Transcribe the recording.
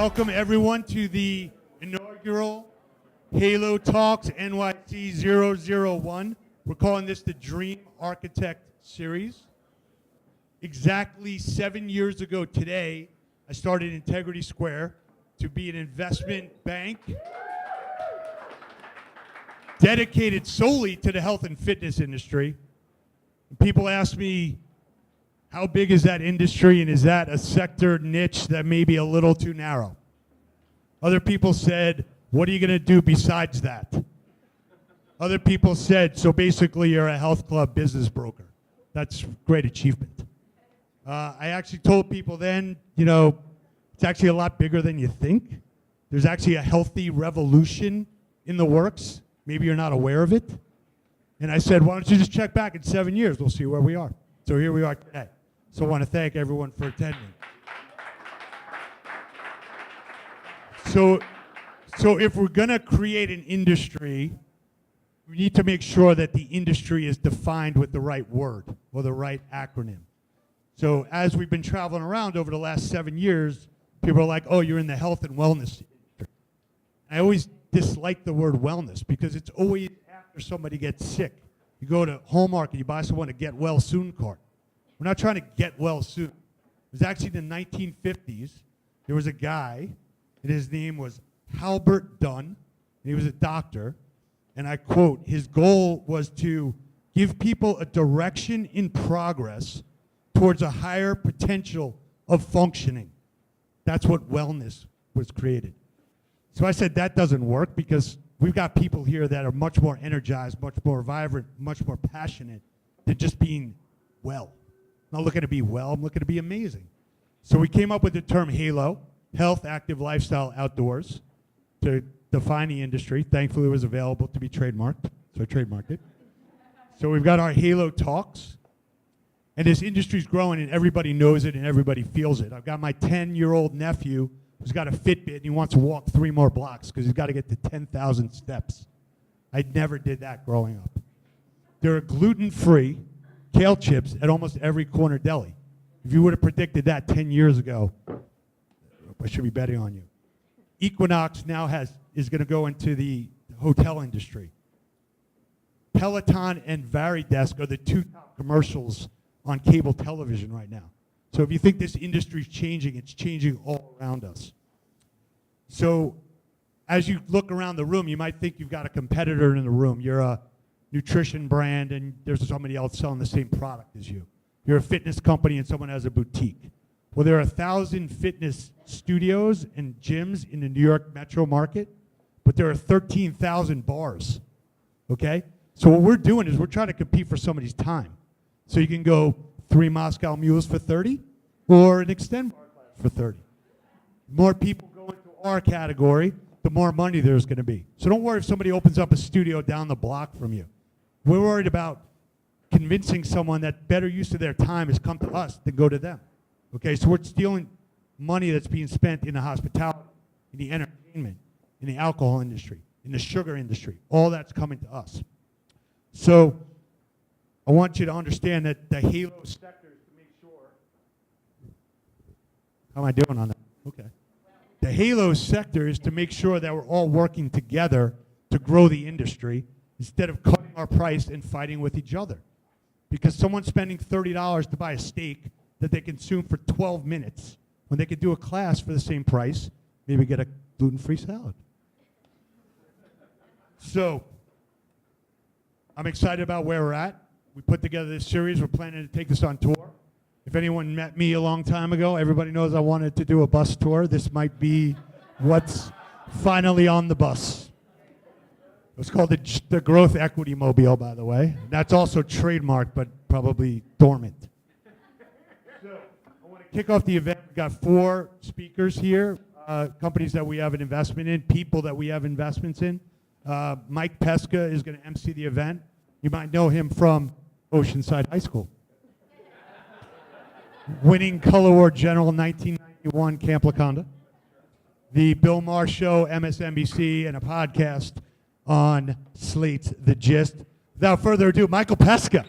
Welcome everyone to the inaugural HALOTalks NYC 001. We're calling this the Dream Architect Series. Exactly 7 years ago today, I started Integrity Square to be an investment bank dedicated solely to the health and fitness industry. People ask me, how big is that industry, and is that a sector niche that may be a little too narrow? Other people said, what are you going to do besides that? Other people said, so basically you're a health club business broker. That's a great achievement. I actually told people then, it's actually a lot bigger than you think. There's actually a healthy revolution in the works. Maybe you're not aware of it. And I said, why don't you just check back in 7 years? We'll see where we are. So here we are today. So I want to thank everyone for attending. So if we're going to create an industry, we need to make sure that the industry is defined with the right word or the right acronym. So as we've been traveling around over the last 7 years, people are like, oh, you're in the health and wellness industry. I always dislike the word wellness because it's always after somebody gets sick. You go to Hallmark and you buy someone a get well soon card. We're not trying to get well soon. It was actually in the 1950s. There was a guy, and his name was Halbert Dunn, and he was a doctor. And I quote, his goal was to give people a direction in progress towards a higher potential of functioning. That's what wellness was created. So I said that doesn't work because we've got people here that are much more energized, much more vibrant, much more passionate than just being well. I'm not looking to be well, I'm looking to be amazing. So we came up with the term HALO, Health, Active, Lifestyle, Outdoors, to define the industry. Thankfully it was available to be trademarked, so I trademarked it. So we've got our HALOTalks, and this industry's growing and everybody knows it and everybody feels it. I've got my 10-year-old nephew who's got a Fitbit and he wants to walk 3 more blocks because he's got to get to 10,000 steps. I never did that growing up. There are gluten-free kale chips at almost every corner deli. If you would have predicted that 10 years ago, I should be betting on you. Equinox now is going to go into the hotel industry. Peloton and Varidesk are the 2 top commercials on cable television right now. So if you think this industry is changing, it's changing all around us. So as you look around the room, you might think you've got a competitor in the room. You're a nutrition brand and there's somebody else selling the same product as you. You're a fitness company and someone has a boutique. Well, there are 1,000 fitness studios and gyms in the New York metro market, but there are 13,000 bars, okay? So what we're doing is we're trying to compete for somebody's time. So you can go 3 Moscow Mules for 30 or an Extend bar class for 30. The more people go into our category, the more money there's going to be. So don't worry if somebody opens up a studio down the block from you. We're worried about convincing someone that better use of their time is come to us than go to them. Okay, so we're stealing money that's being spent in the hospitality, in the entertainment, in the alcohol industry, in the sugar industry. All that's coming to us. So I want you to understand that the HALO sector is to make sure. How am I doing on that? Okay. The HALO sector is to make sure that we're all working together to grow the industry instead of cutting our price and fighting with each other. Because someone's spending $30 to buy a steak that they consume for 12 minutes when they could do a class for the same price, maybe get a gluten-free salad. So I'm excited about where we're at. We put together this series. We're planning to take this on tour. If anyone met me a long time ago, everybody knows I wanted to do a bus tour. This might what's finally on the bus. It's called the Growth Equity Mobile, by the way. That's also trademarked, but probably dormant. So I want to kick off the event. We've got 4 speakers here, companies that we have an investment in, people that we have investments in. Mike Pesca is going to MC the event. You might know him from Oceanside High School. Winning Color War General 1991 Camp Laconda. The Bill Maher Show, MSNBC, and a podcast on Slate's The Gist. Without further ado, Michael Pesca.